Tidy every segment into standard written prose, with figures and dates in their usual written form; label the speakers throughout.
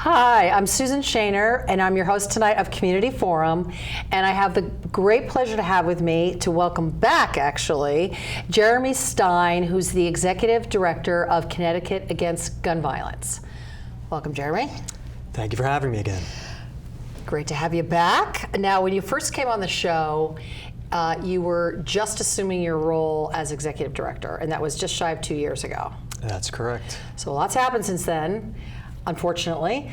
Speaker 1: Hi, I'm Susan Shaner, and I'm your host tonight of Community Forum, and I have the great pleasure to have with me, to welcome back actually, Jeremy Stein, who's the Executive Director of Connecticut Against Gun Violence. Welcome, Jeremy.
Speaker 2: Thank you for having me again.
Speaker 1: Great to have you back. Now, when you first came on the show, you were just assuming your role as Executive Director, and that was just shy of 2 years ago.
Speaker 2: That's correct.
Speaker 1: So a lot's happened since then, unfortunately.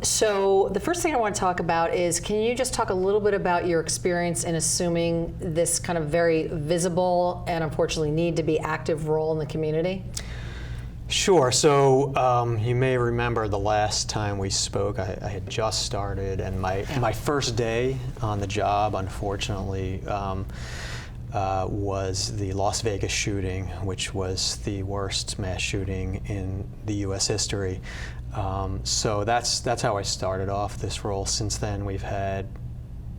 Speaker 1: So the first thing I want to talk about is, can you just talk a little bit about your experience in assuming this kind of very visible and unfortunately need to be active role in the community?
Speaker 2: Sure. So you may remember the last time we spoke, I had just started, and my first day on the job, unfortunately, was the Las Vegas shooting, which was the worst mass shooting in the U.S. history. So that's how I started off this role. Since then, we've had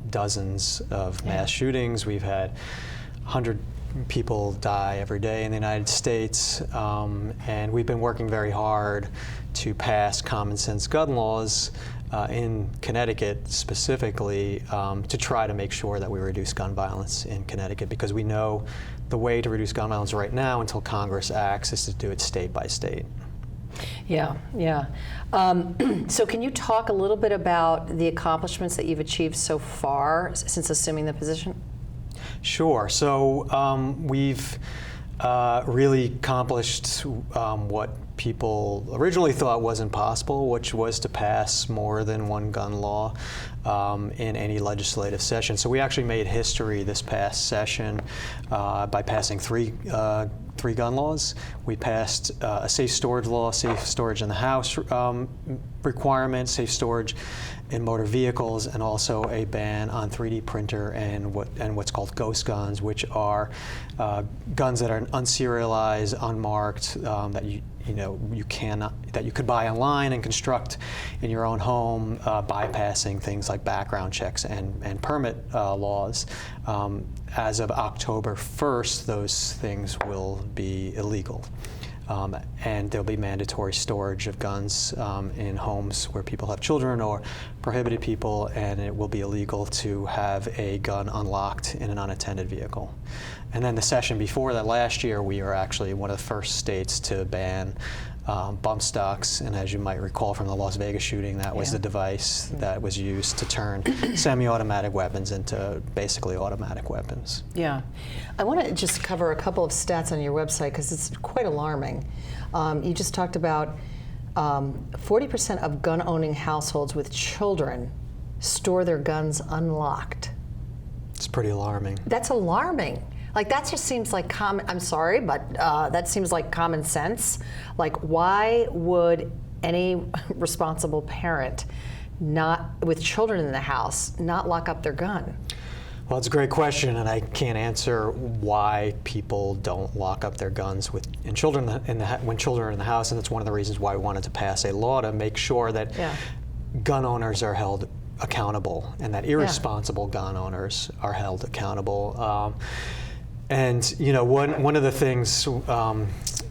Speaker 2: dozens of mass shootings. We've had 100 people die every day in the United States, and we've been working very hard to pass common sense gun laws in Connecticut specifically to try to make sure that we reduce gun violence in Connecticut, because we know the way to reduce gun violence right now until Congress acts is to do it state by state.
Speaker 1: Yeah. So can you talk a little bit about the accomplishments that you've achieved so far since assuming the position?
Speaker 2: Sure. So we've really accomplished what people originally thought was impossible, which was to pass more than one gun law in any legislative session. So we actually made history this past session by passing three gun laws. We passed a safe storage law, safe storage in the house requirement, safe storage in motor vehicles, and also a ban on 3D printer and what's called ghost guns, which are guns that are unserialized, unmarked, that you could buy online and construct in your own home, bypassing things like background checks and permit laws. As of October 1st, those things will be illegal. And there'll be mandatory storage of guns in homes where people have children or prohibited people, and it will be illegal to have a gun unlocked in an unattended vehicle. And then the session before that last year, we were actually one of the first states to ban bump stocks, and as you might recall from the Las Vegas shooting, that was the device that was used to turn semi-automatic weapons into basically automatic weapons. Yeah.
Speaker 1: I want to just cover a couple of stats on your website because it's quite alarming. You just talked about 40% of gun-owning households with children store their guns unlocked.
Speaker 2: It's pretty alarming.
Speaker 1: That's alarming. Like, that just seems like I'm sorry, but that seems like common sense. Like, why would any responsible parent with children in the house not lock up their gun?
Speaker 2: Well, it's a great question, and I can't answer why people don't lock up their guns when children are in the house, and it's one of the reasons why we wanted to pass a law to make sure that gun owners are held accountable and that irresponsible gun owners are held accountable. And one of the things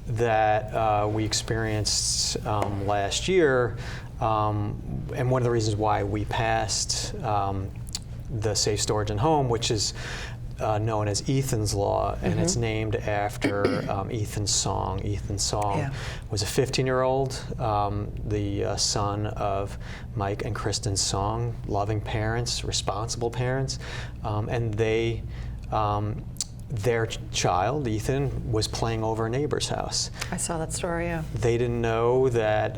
Speaker 2: that we experienced last year, and one of the reasons why we passed the Safe Storage in Home, which is known as Ethan's Law, and it's named after Ethan's song. Ethan's song was a 15-year-old, the son of Mike and Kristen's song, loving parents, responsible parents, and their child, Ethan, was playing over a neighbor's house.
Speaker 1: I saw that story, yeah.
Speaker 2: They didn't know that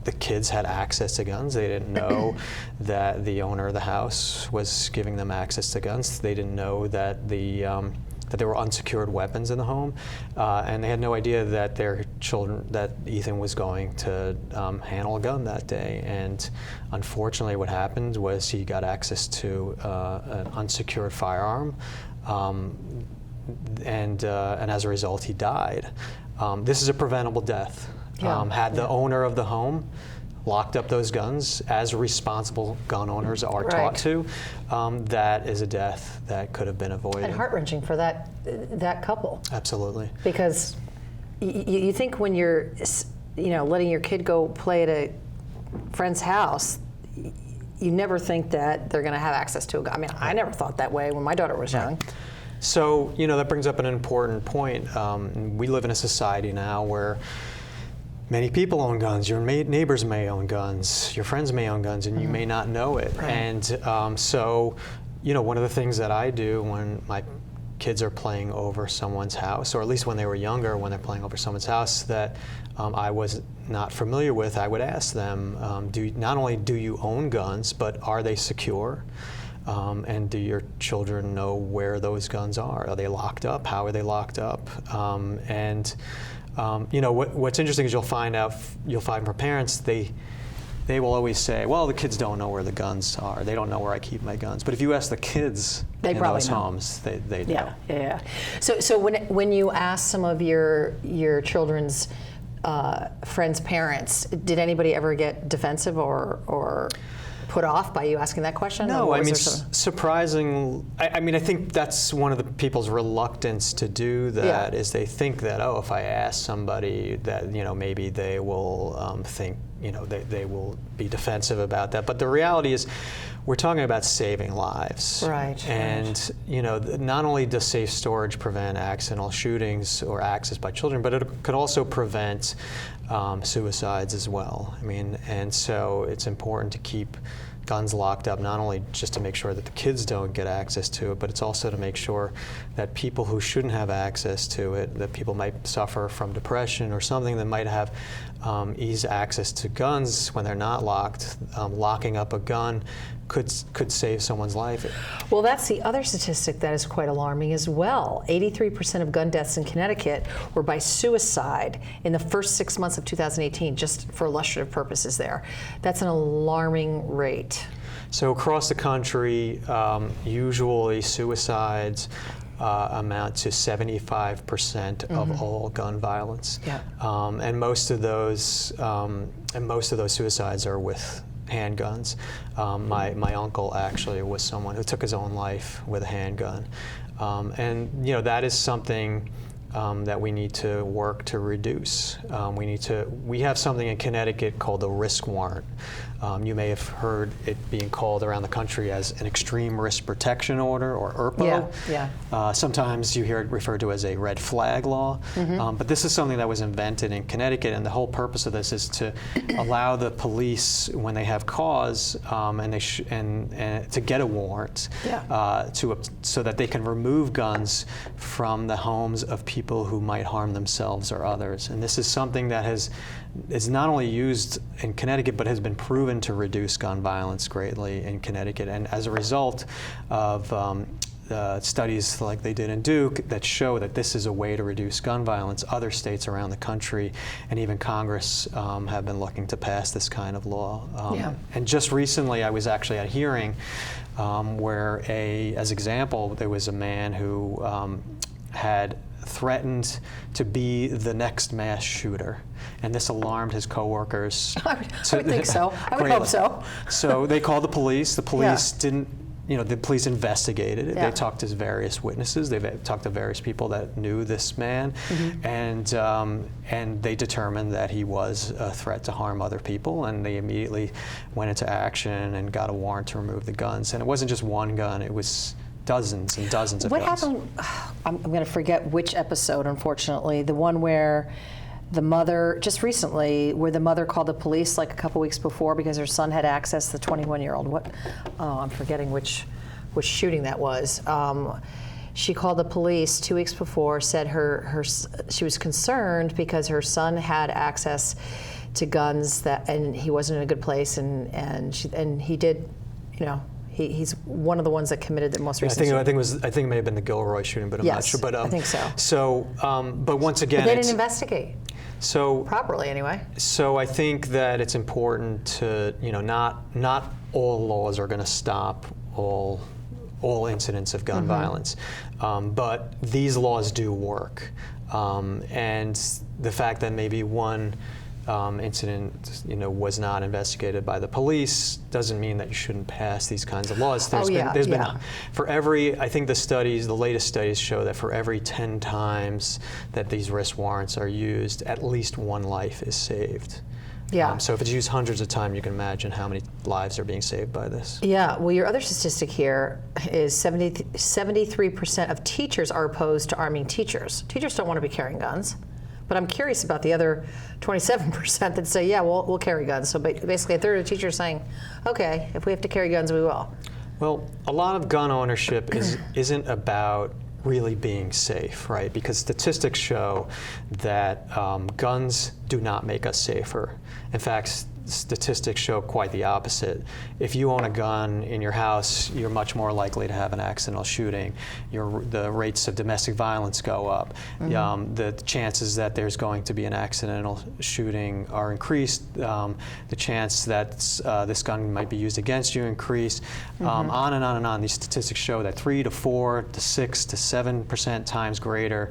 Speaker 2: the kids had access to guns. They didn't know that the owner of the house was giving them access to guns. They didn't know that that there were unsecured weapons in the home, and they had no idea that that Ethan was going to handle a gun that day. And unfortunately, what happened was he got access to an unsecured firearm. And as a result, he died. This is a preventable death. Had the owner of the home locked up those guns, as responsible gun owners are taught to, that is a death that could have been avoided.
Speaker 1: And heart-wrenching for that couple.
Speaker 2: Absolutely.
Speaker 1: Because you think when you're letting your kid go play at friend's house, you never think that they're going to have access to a gun. I mean, I never thought that way when my daughter was young.
Speaker 2: So, that brings up an important point. We live in a society now where many people own guns. Your neighbors may own guns. Your friends may own guns, and you may not know it.
Speaker 1: Right.
Speaker 2: And so, one of the things that I do when my kids are playing over someone's house, or at least when they were younger, when they're playing over someone's house that I was not familiar with, I would ask them, not only do you own guns, but are they secure? And do your children know where those guns are? Are they locked up? How are they locked up? What's interesting is you'll find from parents, they will always say, well, the kids don't know where the guns are. They don't know where I keep my guns. But if you ask the kids in those homes, they do.
Speaker 1: Yeah. So when you ask some of your children's friends' parents, did anybody ever get defensive or put off by you asking that question?
Speaker 2: No, I mean, surprising. I mean, I think that's one of the people's reluctance to do that is they think that, if I ask somebody that, maybe they will think, they will be defensive about that. But the reality is, we're talking about saving lives.
Speaker 1: Right.
Speaker 2: And, not only does safe storage prevent accidental shootings or access by children, but it could also prevent suicides as well. I mean, and so it's important to keep guns locked up, not only just to make sure that the kids don't get access to it, but it's also to make sure that people who shouldn't have access to it, that people might suffer from depression or something that might have easy access to guns when they're not locked. Locking up a gun could save someone's life.
Speaker 1: Well, that's the other statistic that is quite alarming as well. 83% of gun deaths in Connecticut were by suicide in the first 6 months of 2018, just for illustrative purposes there. That's an alarming rate.
Speaker 2: So across the country, usually suicides amount to 75% of all gun violence.
Speaker 1: Yeah.
Speaker 2: And most of those suicides are with handguns. My uncle actually was someone who took his own life with a handgun. And that is something that we need to work to reduce. We have something in Connecticut called a risk warrant. You may have heard it being called around the country as an extreme risk protection order, or ERPO.
Speaker 1: Yeah.
Speaker 2: Sometimes you hear it referred to as a red flag law. But this is something that was invented in Connecticut, and the whole purpose of this is to allow the police, when they have cause, and to get a warrant, so that they can remove guns from the homes of people who might harm themselves or others. And this is something that is not only used in Connecticut, but has been proven to reduce gun violence greatly in Connecticut. And as a result of studies like they did in Duke that show that this is a way to reduce gun violence, other states around the country and even Congress have been looking to pass this kind of law. And just recently I was actually at a hearing where, as example, there was a man who had threatened to be the next mass shooter, and this alarmed his coworkers.
Speaker 1: I would think so. I would hope so.
Speaker 2: So they called the police. The police didn't. The police investigated it. They talked to various witnesses. They talked to various people that knew this man, and they determined that he was a threat to harm other people. And they immediately went into action and got a warrant to remove the guns. And it wasn't just one gun. It was dozens and dozens of guns.
Speaker 1: What happened? I'm going to forget which episode, unfortunately. The one where the mother, just recently, where the mother called the police like a couple weeks before because her son had access to the 21-year-old. I'm forgetting which shooting that was. She called the police 2 weeks before, said she was concerned because her son had access to guns and he wasn't in a good place, and he did, He's one of the ones that committed the most recent shooting.
Speaker 2: I think it may have been the Gilroy shooting, but I'm not sure. But
Speaker 1: I think so.
Speaker 2: So, but once again,
Speaker 1: they didn't investigate.
Speaker 2: So
Speaker 1: properly, anyway.
Speaker 2: So I think that it's important to, not all laws are going to stop all incidents of gun violence, but these laws do work, and the fact that maybe one incident, was not investigated by the police doesn't mean that you shouldn't pass these kinds of laws. There's been for every, I think the latest studies show that for every 10 times that these risk warrants are used, at least one life is saved.
Speaker 1: Yeah.
Speaker 2: So if it's used hundreds of times, you can imagine how many lives are being saved by this.
Speaker 1: Yeah, well, your other statistic here is 73% of teachers are opposed to arming teachers. Teachers don't want to be carrying guns, but I'm curious about the other 27% that say, yeah, we'll carry guns. So basically a third of teachers saying, okay, if we have to carry guns, we will.
Speaker 2: Well, a lot of gun ownership isn't about really being safe, right? Because statistics show that guns do not make us safer. In fact, statistics show quite the opposite. If you own a gun in your house, you're much more likely to have an accidental shooting. The rates of domestic violence go up. The chances that there's going to be an accidental shooting are increased. The chance that this gun might be used against you increase. On and on and on. These statistics show that 3 to 4 to 6 to 7% times greater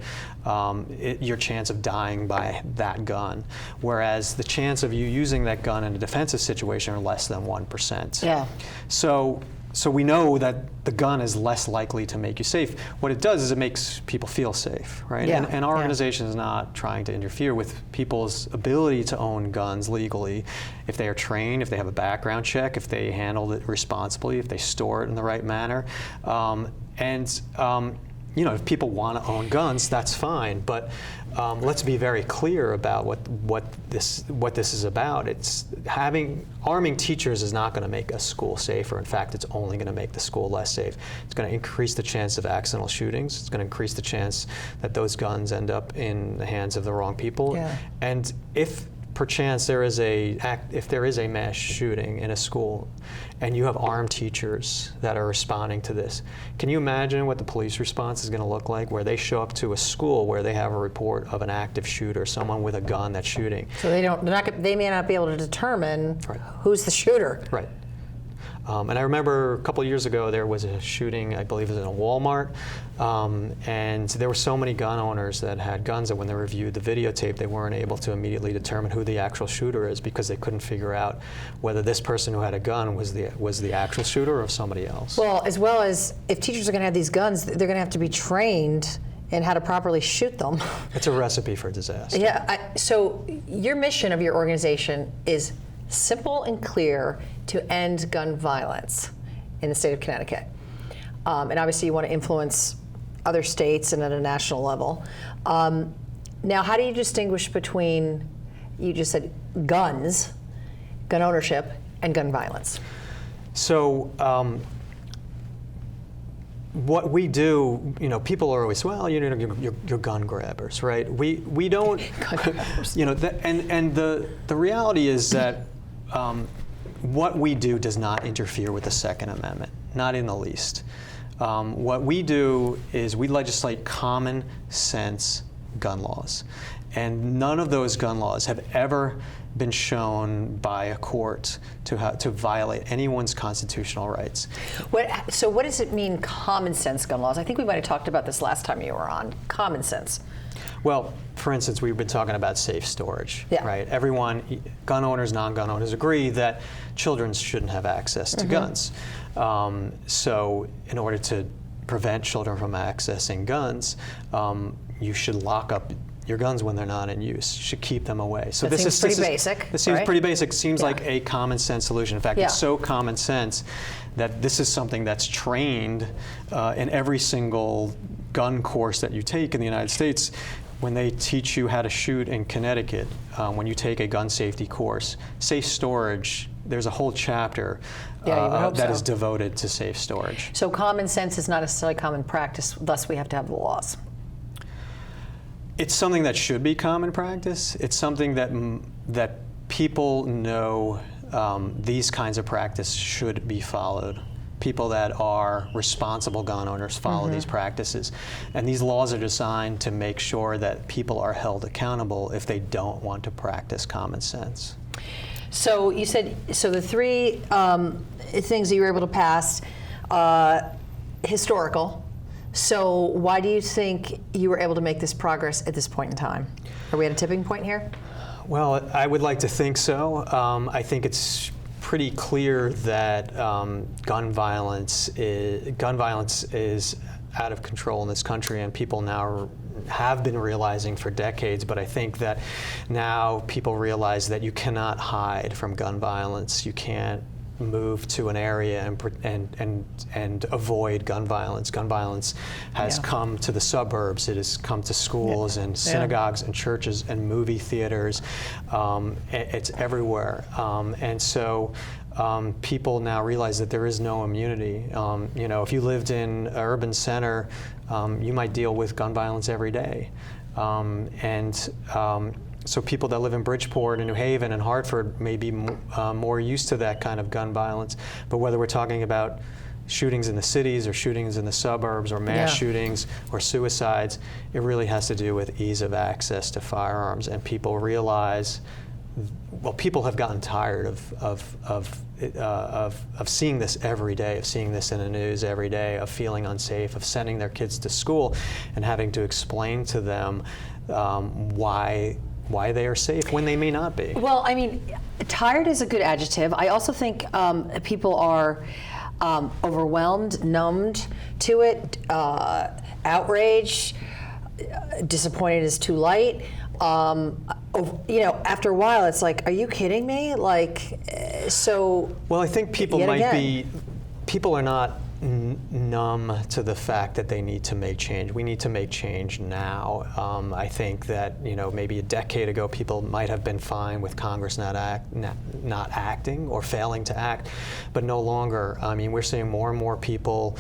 Speaker 2: your chance of dying by that gun, whereas the chance of you using that gun in a defensive situation are less than 1%.
Speaker 1: Yeah.
Speaker 2: So we know that the gun is less likely to make you safe. What it does is it makes people feel safe, right?
Speaker 1: Yeah.
Speaker 2: And our organization is not trying to interfere with people's ability to own guns legally. If they are trained, if they have a background check, if they handle it responsibly, if they store it in the right manner, if people want to own guns, that's fine. But let's be very clear about what this is about. Arming teachers is not going to make a school safer. In fact, it's only going to make the school less safe. It's going to increase the chance of accidental shootings. It's going to increase the chance that those guns end up in the hands of the wrong people.
Speaker 1: Yeah.
Speaker 2: And if perchance if there is a mass shooting in a school and you have armed teachers that are responding to this, can you imagine what the police response is going to look like, where they show up to a school where they have a report of an active shooter, someone with a gun that's shooting?
Speaker 1: So they may not be able to determine who's the shooter.
Speaker 2: Right. And I remember a couple of years ago there was a shooting, I believe it was in a Walmart, and there were so many gun owners that had guns that when they reviewed the videotape they weren't able to immediately determine who the actual shooter is because they couldn't figure out whether this person who had a gun was the actual shooter or somebody else.
Speaker 1: Well as if teachers are going to have these guns, they're going to have to be trained in how to properly shoot them.
Speaker 2: It's a recipe for disaster.
Speaker 1: Yeah, so your mission of your organization is simple and clear: to end gun violence in the state of Connecticut. And obviously you want to influence other states and at a national level. Now, how do you distinguish between, you just said guns, gun ownership, and gun violence?
Speaker 2: So what we do, people are always, you're gun grabbers, right? We don't,
Speaker 1: Gun grabbers.
Speaker 2: And the reality is that what we do does not interfere with the Second Amendment, not in the least. What we do is we legislate common sense gun laws. And none of those gun laws have ever been shown by a court to violate anyone's constitutional rights.
Speaker 1: So what does it mean, common sense gun laws? I think we might have talked about this last time you were on, common sense.
Speaker 2: Well, for instance, we've been talking about safe storage,
Speaker 1: Yeah.
Speaker 2: right? Everyone, gun owners, non-gun owners, agree that children shouldn't have access to guns. So in order to prevent children from accessing guns, you should lock up your guns when they're not in use. You should keep them away. So
Speaker 1: That seems pretty basic,
Speaker 2: This seems
Speaker 1: right?
Speaker 2: pretty basic. Seems
Speaker 1: Yeah.
Speaker 2: like a common sense solution. In fact,
Speaker 1: Yeah.
Speaker 2: it's so common sense that this is something that's trained in every single gun course that you take in the United States. When they teach you how to shoot in Connecticut, when you take a gun safety course, safe storage, there's a whole chapter
Speaker 1: Yeah, you would hope
Speaker 2: that
Speaker 1: so.
Speaker 2: is devoted to safe storage.
Speaker 1: So common sense is not necessarily common practice, thus we have to have the laws.
Speaker 2: It's something that should be common practice. It's something that people know these kinds of practice should be followed. People that are responsible gun owners follow these practices. And these laws are designed to make sure that people are held accountable if they don't want to practice common sense.
Speaker 1: So you said, the three things that you were able to pass, historical. So why do you think you were able to make this progress at this point in time? Are we at a tipping point here?
Speaker 2: Well, I would like to think so. I think it's pretty clear that gun violence is out of control in this country, and people now have been realizing for decades, but I think that now people realize that you cannot hide from gun violence. You can't move to an area and avoid gun violence. Gun violence has come to the suburbs. It has come to schools and synagogues and churches and movie theaters. It's everywhere, and so. People now realize that there is no immunity. You know, if you lived in an urban center, you might deal with gun violence every day. So people that live in Bridgeport and New Haven and Hartford may be more used to that kind of gun violence. But whether we're talking about shootings in the cities or shootings in the suburbs or mass shootings or suicides, it really has to do with ease of access to firearms. And people realize, well, people have gotten tired of seeing this every day, of seeing this in the news every day, of feeling unsafe, of sending their kids to school and having to explain to them why they are safe when they may not be.
Speaker 1: Well, I mean, tired is a good adjective. I also think people are overwhelmed, numbed to it, outraged, disappointed is too light. You know, after a while, it's like, are you kidding me? Like, so.
Speaker 2: Well, I think people people are not numb to the fact that they need to make change. We need to make change now. I think that, you know, maybe a decade ago, people might have been fine with Congress not acting or failing to act, but no longer. I mean, we're seeing more and more people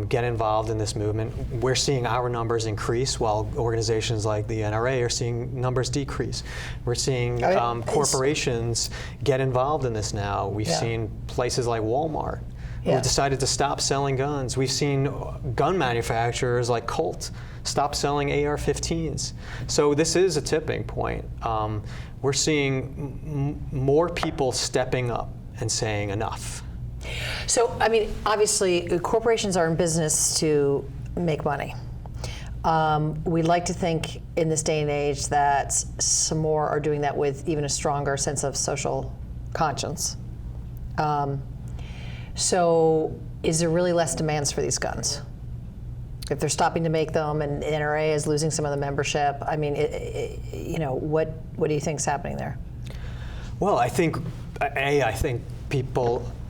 Speaker 2: get involved in this movement. We're seeing our numbers increase while organizations like the NRA are seeing numbers decrease. We're seeing corporations get involved in this now. We've seen places like Walmart who decided to stop selling guns. We've seen gun manufacturers like Colt stop selling AR-15s. So this is a tipping point. We're seeing more people stepping up and saying enough.
Speaker 1: So, I mean, obviously, corporations are in business to make money. We like to think in this day and age that some more are doing that with even a stronger sense of social conscience. So is there really less demands for these guns? If they're stopping to make them and the NRA is losing some of the membership, I mean, you know, what do you think is happening there?
Speaker 2: Well, I think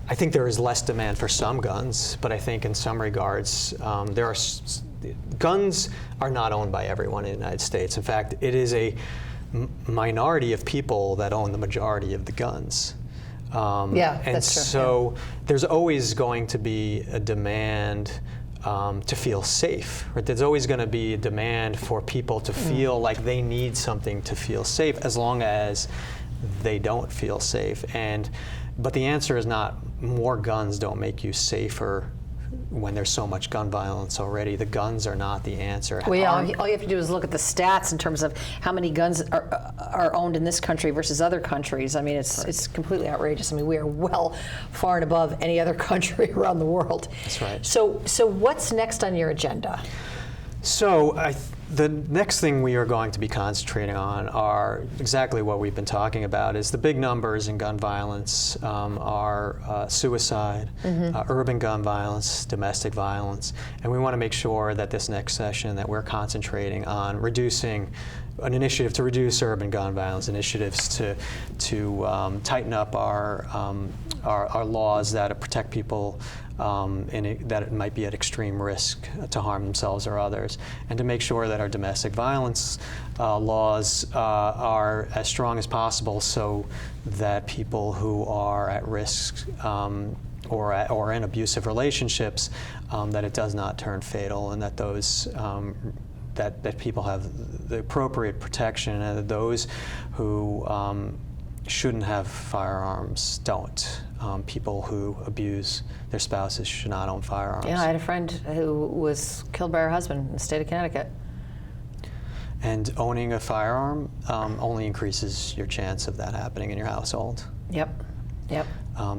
Speaker 2: there is less demand for some guns, but I think in some regards, guns are not owned by everyone in the United States. In fact, it is a minority of people that own the majority of the guns.
Speaker 1: And that's true.
Speaker 2: So there's always going to be a demand to feel safe. Right? There's always going to be a demand for people to feel like they need something to feel safe, as long as they don't feel safe. But the answer is not more guns don't make you safer when there's so much gun violence already. The guns are not the answer.
Speaker 1: Well, all you have to do is look at the stats in terms of how many guns are owned in this country versus other countries. I mean, it's completely outrageous. I mean, we are well far and above any other country around the world.
Speaker 2: That's right.
Speaker 1: So what's next on your agenda?
Speaker 2: So the next thing we are going to be concentrating on are exactly what we've been talking about. Is the big numbers in gun violence are suicide, urban gun violence, domestic violence, and we want to make sure that this next session that we're concentrating on reducing an initiative to reduce urban gun violence, initiatives to tighten up our laws that protect people that it might be at extreme risk to harm themselves or others, and to make sure that our domestic violence laws are as strong as possible, so that people who are at risk or in abusive relationships, that it does not turn fatal, and that those that people have the appropriate protection, and that those who shouldn't have firearms don't. People who abuse their spouses should not own firearms.
Speaker 1: Yeah, I had a friend who was killed by her husband in the state of Connecticut.
Speaker 2: And owning a firearm only increases your chance of that happening in your household.
Speaker 1: Yep.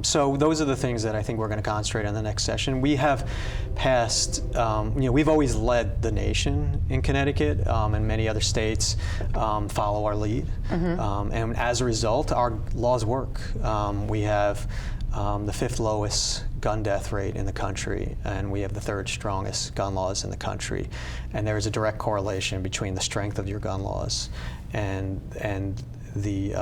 Speaker 2: So those are the things that I think we're going to concentrate on the next session. We have passed, we've always led the nation in Connecticut, and many other states follow our lead. And as a result, our laws work. We have the 5th lowest gun death rate in the country, and we have the 3rd strongest gun laws in the country. And there is a direct correlation between the strength of your gun laws and the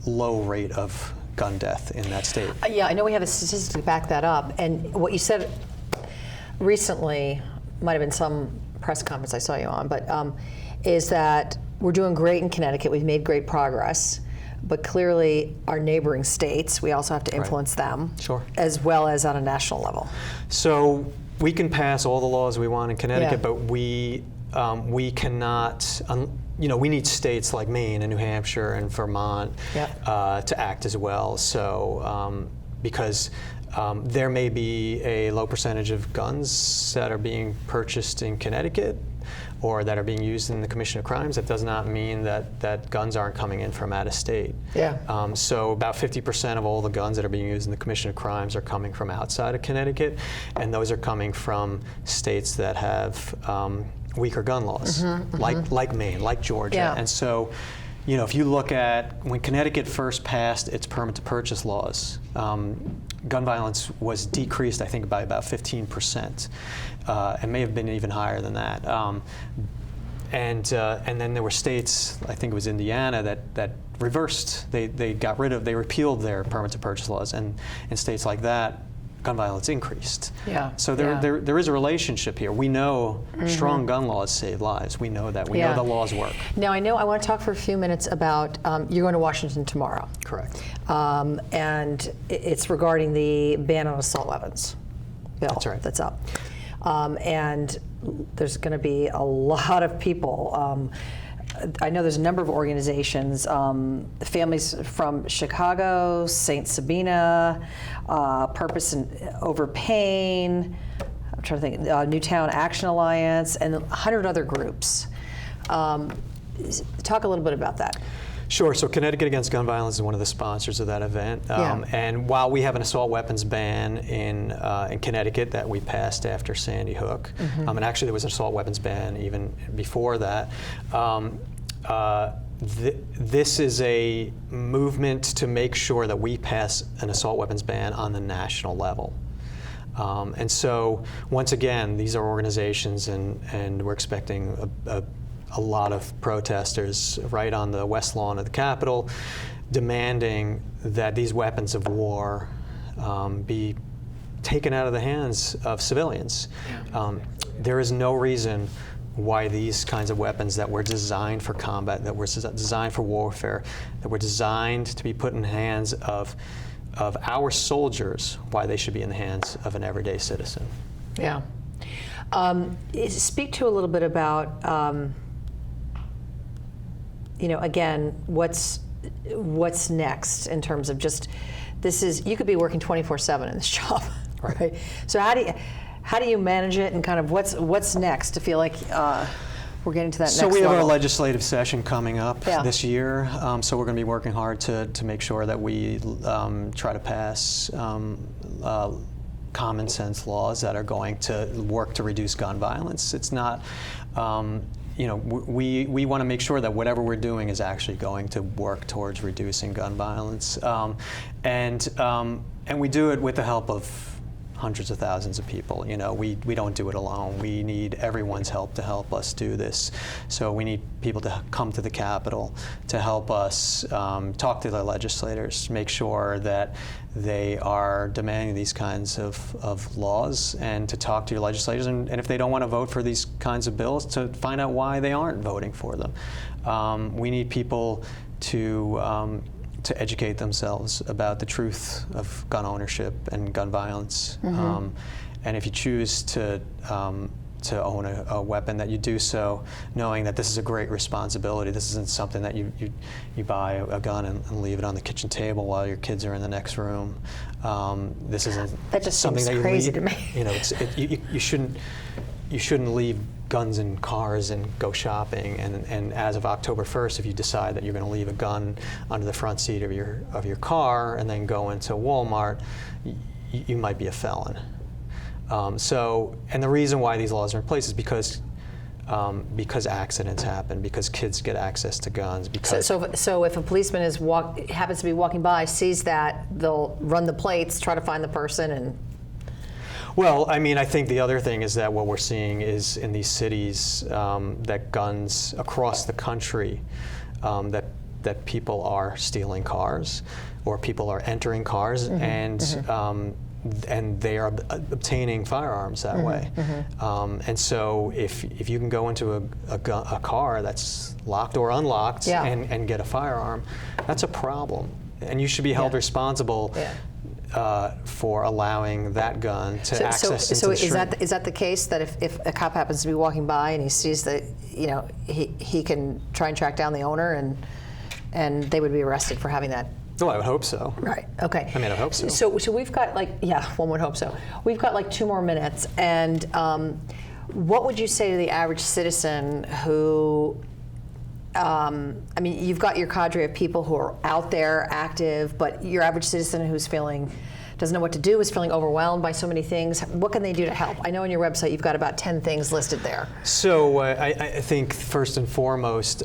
Speaker 2: low rate of gun death in that state.
Speaker 1: Yeah, I know we have a statistic to back that up. And what you said recently, might have been some press conference I saw you on, but is that we're doing great in Connecticut. We've made great progress. But clearly, our neighboring states, we also have to influence them,
Speaker 2: Sure.
Speaker 1: as well as on a national level.
Speaker 2: So we can pass all the laws we want in Connecticut,
Speaker 1: Yeah.
Speaker 2: but we cannot. We need states like Maine and New Hampshire and Vermont
Speaker 1: Yep.
Speaker 2: to act as well. So because there may be a low percentage of guns that are being purchased in Connecticut or that are being used in the commission of crimes, that does not mean that guns aren't coming in from out of state.
Speaker 1: Yeah.
Speaker 2: So about 50% of all the guns that are being used in the commission of crimes are coming from outside of Connecticut, and those are coming from states that have weaker gun laws, like Maine, like Georgia.
Speaker 1: Yeah.
Speaker 2: And so, if you look at when Connecticut first passed its permit to purchase laws, gun violence was decreased, I think, by about 15%. It may have been even higher than that. And then there were states, I think it was Indiana, that reversed. They repealed their permit to purchase laws, and in states like that, gun violence increased.
Speaker 1: Yeah.
Speaker 2: So there is a relationship here. We know strong gun laws save lives. We know that. We know the laws work.
Speaker 1: Now, I want to talk for a few minutes about, you're going to Washington tomorrow.
Speaker 2: Correct.
Speaker 1: And it's regarding the ban on assault weapons bill.
Speaker 2: That's right.
Speaker 1: That's up. And there's going to be a lot of people. I know there's a number of organizations, families from Chicago, St. Sabina, Purpose Over Pain, I'm trying to think, Newtown Action Alliance, and 100 other groups. Talk a little bit about that.
Speaker 2: Sure. So Connecticut Against Gun Violence is one of the sponsors of that event. And while we have an assault weapons ban in Connecticut that we passed after Sandy Hook, and actually there was an assault weapons ban even before that, this is a movement to make sure that we pass an assault weapons ban on the national level. And so, once again, these are organizations, and we're expecting a lot of protesters right on the west lawn of the Capitol, demanding that these weapons of war be taken out of the hands of civilians. There is no reason why these kinds of weapons that were designed for combat, that were designed for warfare, that were designed to be put in the hands of our soldiers, why they should be in the hands of an everyday citizen.
Speaker 1: Yeah. Speak to a little bit about, again, what's next in terms of just, you could be working 24/7 in this job, right? So how do you manage it, and kind of what's next to feel like we're getting to that next level?
Speaker 2: So we have our legislative session coming up this year. So we're going to be working hard to make sure that we try to pass common sense laws that are going to work to reduce gun violence. It's not, we want to make sure that whatever we're doing is actually going to work towards reducing gun violence, and we do it with the help of hundreds of thousands of people. We don't do it alone. We need everyone's help to help us do this. So we need people to come to the Capitol to help us talk to the legislators, make sure that they are demanding these kinds of laws, and to talk to your legislators, and if they don't want to vote for these kinds of bills, to find out why they aren't voting for them. We need people to educate themselves about the truth of gun ownership and gun violence. And if you choose to own a weapon, that you do so knowing that this is a great responsibility. This isn't something that you buy a gun and leave it on the kitchen table while your kids are in the next room. This isn't
Speaker 1: that just
Speaker 2: something
Speaker 1: seems
Speaker 2: that
Speaker 1: crazy
Speaker 2: you leave,
Speaker 1: to me.
Speaker 2: You shouldn't leave guns in cars and go shopping. And as of October 1st, if you decide that you're going to leave a gun under the front seat of your car and then go into Walmart, you might be a felon. And the reason why these laws are in place is because because accidents happen, because kids get access to guns. Because
Speaker 1: So if a policeman happens to be walking by, sees that, they'll run the plates, try to find the person, and.
Speaker 2: Well, I mean, I think the other thing is that what we're seeing is in these cities that guns across the country, that people are stealing cars, or people are entering cars, and they are obtaining firearms that way. And so if you can go into a car that's locked or unlocked and get a firearm, that's a problem, and you should be held responsible. For allowing that gun to access into the street.
Speaker 1: So is that the case, that if a cop happens to be walking by and he sees that, he can try and track down the owner, and they would be arrested for having that?
Speaker 2: Oh, I would hope so.
Speaker 1: Right. Okay.
Speaker 2: I mean, I hope so.
Speaker 1: So we've got one would hope so. We've got 2 more minutes, and what would you say to the average citizen who? I mean, you've got your cadre of people who are out there active, but your average citizen who's doesn't know what to do, is feeling overwhelmed by so many things. What can they do to help? I know on your website you've got about 10 things listed there.
Speaker 2: So I think first and foremost,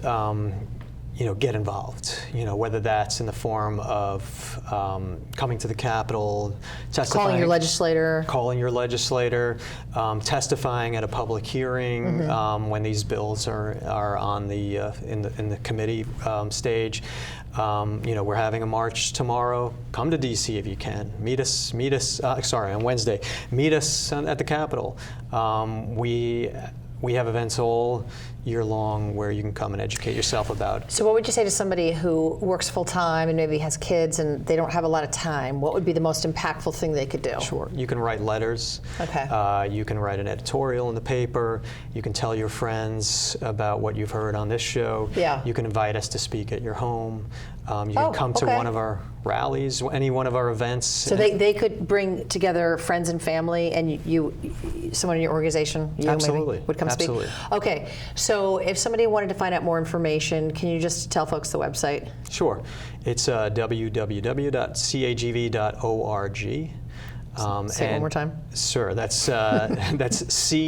Speaker 2: get involved. Whether that's in the form of coming to the Capitol, testifying, calling your legislator, testifying at a public hearing when these bills are on the in the committee stage. We're having a march tomorrow. Come to DC if you can. Meet us. On Wednesday. Meet us at the Capitol. We have events all year long where you can come and educate yourself about.
Speaker 1: So what would you say to somebody who works full time and maybe has kids and they don't have a lot of time? What would be the most impactful thing they could do?
Speaker 2: Sure. You can write letters.
Speaker 1: Okay.
Speaker 2: You can write an editorial in the paper. You can tell your friends about what you've heard on this show.
Speaker 1: Yeah.
Speaker 2: You can invite us to speak at your home. You can come to one of our rallies, any one of our events.
Speaker 1: So they could bring together friends and family, and someone in your organization,
Speaker 2: Absolutely.
Speaker 1: maybe, would come
Speaker 2: Absolutely.
Speaker 1: speak? Okay, so if somebody wanted to find out more information, can you just tell folks the website?
Speaker 2: Sure. It's www.cagv.org.
Speaker 1: Say it one more time.
Speaker 2: Sure, that's cagv.org.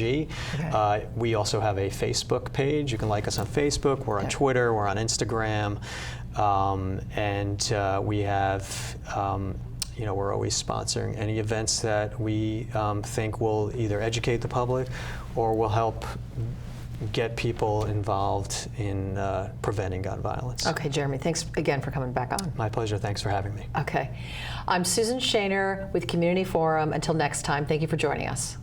Speaker 1: Okay.
Speaker 2: We also have a Facebook page. You can like us on Facebook. We're on Twitter. We're on Instagram, and we have. We're always sponsoring any events that we think will either educate the public or will help get people involved in preventing gun violence.
Speaker 1: Okay, Jeremy, thanks again for coming back on.
Speaker 2: My pleasure. Thanks for having me.
Speaker 1: Okay. I'm Susan Shaner with Community Forum. Until next time, thank you for joining us.